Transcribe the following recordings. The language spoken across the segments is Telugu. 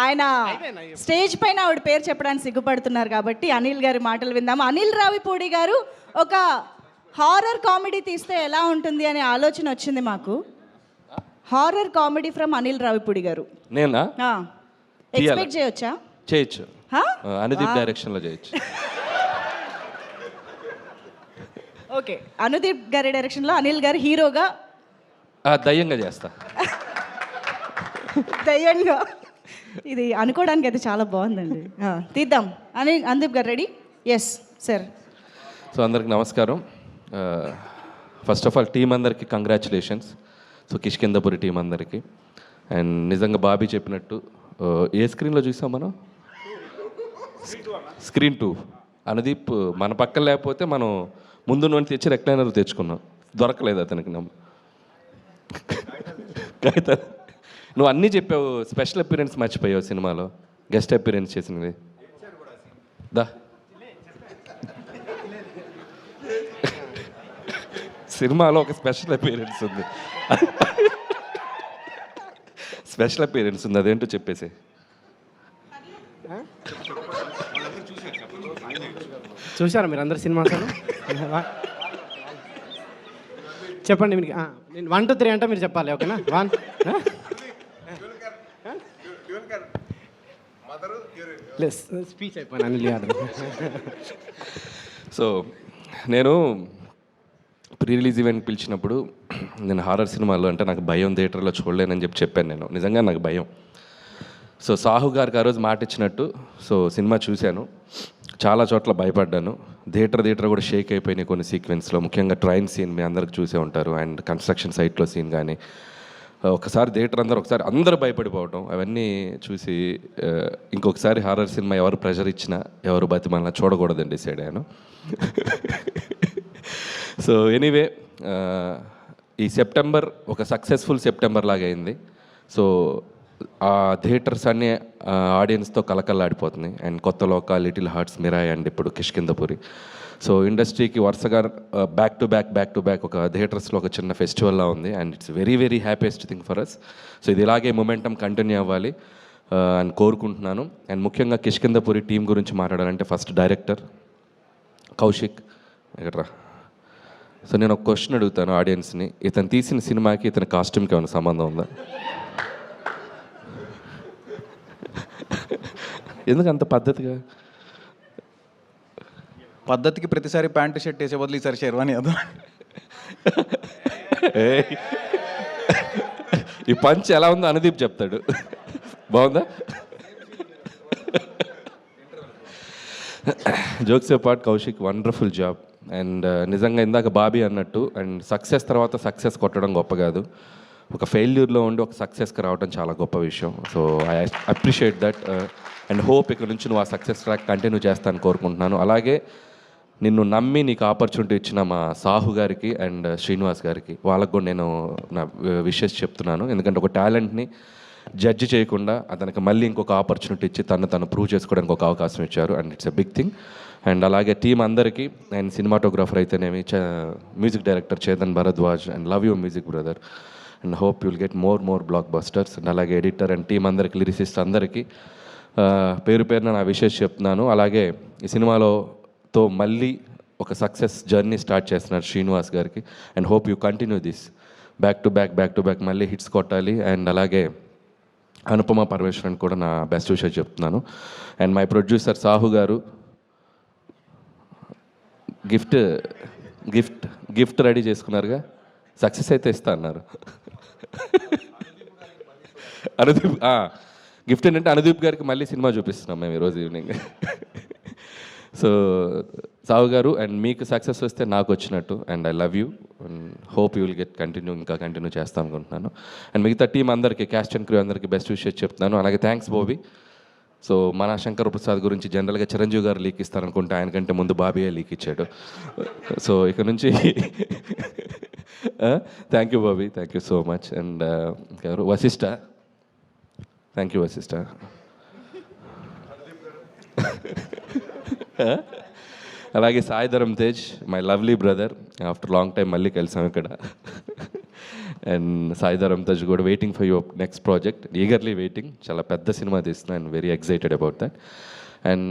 ఆయన స్టేజ్ పైన ఆవిడ పేరు చెప్పడానికి సిగ్గుపడుతున్నారు కాబట్టి అనిల్ గారి మాటలు విందాము. అనిల్ రావిపూడి గారు ఒక హారర్ కామెడీ తీస్తే ఎలా ఉంటుంది అనే ఆలోచన వచ్చింది మాకు. Horror comedy from Anil Ravipudi గారు. నేనా? ఎక్స్పెక్ట్ చేయొచ్చా? చేయొచ్చు. అనుదీప్ డైరెక్షన్లో చేయొచ్చు. ఓకే, అనుదీప్ గారి డైరెక్షన్లో అనిల్ గారు హీరోగా దయ్యంగా చేస్తా. దయ్యంగా ఇది అనుకోవడానికి అయితే చాలా బాగుందండి. తీద్దాం. అనుదీప్ గారు రెడీ? Yes sir. సో అందరికి నమస్కారం. ఫస్ట్ ఆఫ్ ఆల్ టీం అందరికి కంగ్రాచులేషన్స్. సో కిష్కిందపురి టీం అందరికి. అండ్ నిజంగా బాబీ చెప్పినట్టు ఏ స్క్రీన్లో చూసాం మనం? స్క్రీన్ 2. అనుదీప్ మన పక్కన లేకపోతే మనం ముందు నుండి తెచ్చి రెక్లైనర్ తెచ్చుకున్నాం, దొరకలేదు అతనికి. నువ్వు అన్నీ చెప్పావు, స్పెషల్ అపీరెన్స్ మర్చిపోయావు సినిమాలో, గెస్ట్ అపీరెన్స్ చేసినది. దా సినిమాలో ఒక స్పెషల్ అపీరెన్స్ ఉంది, స్పెషల్ అపీరెన్స్ ఉంది, అదేంటో చెప్పేసి. చూసారా మీరు అందరు సినిమా? చెప్పండి మీకు. నేను 1 to 3 అంటే మీరు చెప్పాలి, ఓకేనా? 1 స్పీచ్ అయిపోయినా అనిల్ యాదవ్. సో నేను ప్రీ రిలీజ్ ఈవెంట్ పిలిచినప్పుడు నేను హారర్ సినిమాలు అంటే నాకు భయం, థియేటర్లో చూడలేనని చెప్పాను. నేను నిజంగా నాకు భయం. సో సాహు గారికి ఆ రోజు మాట ఇచ్చినట్టు సో సినిమా చూశాను, చాలా చోట్ల భయపడ్డాను. థియేటర్ కూడా షేక్ అయిపోయినాయి కొన్ని సీక్వెన్స్లో, ముఖ్యంగా ట్రైన్ సీన్ మీ అందరికి చూసే ఉంటారు. అండ్ కన్స్ట్రక్షన్ సైట్లో సీన్ కానీ ఒకసారి థియేటర్ అందరూ భయపడిపోవటం, అవన్నీ చూసి ఇంకొకసారి హారర్ సినిమా ఎవరు ప్రెషర్ ఇచ్చినా ఎవరు బతిమాలినా చూడకూడదని డిసైడ్ అయ్యాను. సో ఎనీవే ఈ సెప్టెంబర్ ఒక సక్సెస్ఫుల్ సెప్టెంబర్ లాగా అయింది. సో ఆ థియేటర్స్ అన్నీ ఆడియన్స్తో కలకల్లాడిపోతున్నాయి. అండ్ కొత్త లోక, లిటిల్ హార్ట్స్, మిరాయ్ అండ్ ఇప్పుడు కిష్కిందపురి. సో ఇండస్ట్రీకి వరుసగా బ్యాక్ టు బ్యాక్ ఒక థియేటర్స్లో ఒక చిన్న ఫెస్టివల్లా ఉంది. And it's very very happiest thing for us. So ఇది ఇలాగే మొమెంటం కంటిన్యూ అవ్వాలి అని కోరుకుంటున్నాను. అండ్ ముఖ్యంగా కిష్కిందపురి టీం గురించి మాట్లాడాలంటే ఫస్ట్ డైరెక్టర్ కౌశిక్ ఎక్కడ్రా. సో నేను ఒక క్వశ్చన్ అడుగుతాను ఆడియన్స్ని, ఇతను తీసిన సినిమాకి ఇతని కాస్ట్యూమ్కి ఏమైనా సంబంధం ఉందా? ఎందుకు అంత పద్ధతికి ప్రతిసారి ప్యాంటు షర్ట్ వేసే బదులు ఈసారి షెర్వానీ అదా? ఈ పంచ్ ఎలా ఉందో అనుదీప్ చెప్తాడు. బాగుందా? Jokes part Kaushik wonderful job. And నిజంగా ఇందాక బాబీ అన్నట్టు, అండ్ సక్సెస్ తర్వాత సక్సెస్ కొట్టడం గొప్ప కాదు, ఒక ఫెయిల్యూర్లో ఉండి ఒక సక్సెస్కి రావడం చాలా గొప్ప విషయం. So I appreciate that and hope ఇక్కడ నుంచి నువ్వు ఆ సక్సెస్ ట్రాక్ కంటిన్యూ చేస్తాను కోరుకుంటున్నాను. అలాగే నిన్ను నమ్మి నీకు ఆపర్చునిటీ ఇచ్చిన మా సాహు గారికి అండ్ శ్రీనివాస్ గారికి, వాళ్ళకు కూడా నేను నా విషెస్ చెప్తున్నాను. ఎందుకంటే ఒక టాలెంట్ని జడ్జి చేయకుండా అతనికి మళ్ళీ ఇంకొక ఆపర్చునిటీ ఇచ్చి తను ప్రూవ్ చేసుకోవడానికి ఒక అవకాశం ఇచ్చారు. And it's a big thing. And అలాగే టీం అందరికీ, అండ్ సినిమాటోగ్రాఫర్ అయితేనేమి, music director Chetan Bharadwaj, and love you music brother, and hope you'll get more blockbusters. And అలాగే ఎడిటర్ అండ్ టీం అందరికి, లిరిసిస్ట్ అందరికీ పేరు పేరున నా విషెస్ చెప్తున్నాను. అలాగే ఈ సినిమాలోతో మళ్ళీ ఒక సక్సెస్ జర్నీ స్టార్ట్ చేస్తున్నారు శ్రీనివాస్ గారికి. And hope you continue this back to back మళ్ళీ హిట్స్ కొట్టాలి. అండ్ అలాగే అనుపమ పరమేశ్వరన్ కూడా నా బెస్ట్ విషెస్ చెప్తున్నాను. అండ్ మై ప్రొడ్యూసర్ సాహు గారు గిఫ్ట్ రెడీ చేసుకున్నారుగా, సక్సెస్ అయితే ఇస్తా అన్నారు. అనుదీప్ గిఫ్ట్ ఏంటంటే అనుదీప్ గారికి మళ్ళీ సినిమా చూపిస్తున్నాం మేము ఈరోజు ఈవినింగ్. సో సాహు గారు, అండ్ మీకు సక్సెస్ వస్తే నాకు వచ్చినట్టు. And I love you and hope you will get continue చేస్తాను అనుకుంటున్నాను. అండ్ మిగతా టీం అందరికీ, క్యాస్ట్ అండ్ క్రూ అందరికీ బెస్ట్ విషెస్ చెప్తున్నాను. అలాగే థ్యాంక్స్ బాబీ. సో మన శంకర్ ప్రసాద్ గురించి జనరల్గా చిరంజీవి గారు లీక్ ఇస్తారనుకుంటే ఆయనకంటే ముందు బాబీయే లీక్ ఇచ్చాడు. సో ఇక నుంచి thank you Bobby, thank you so much. And Vashishta, thank you Vashishta. అలాగే Sai Dharam Tej, my lovely brother, after long time మళ్ళీ కలిసాం ఇక్కడ. అండ్ సాయిధరం తజ్ కూడా waiting for your next project, eagerly waiting. చాలా పెద్ద సినిమా తీస్తున్నా and very excited about that. And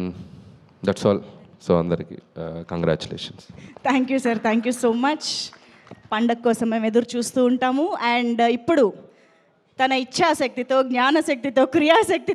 that's all. So అందరికీ congratulations. Thank you sir, thank you so much. పండగ కోసం మేము ఎదురు చూస్తూ ఉంటాము. అండ్ ఇప్పుడు తన ఇచ్ఛాశక్తితో, జ్ఞానశక్తితో, క్రియాశక్తి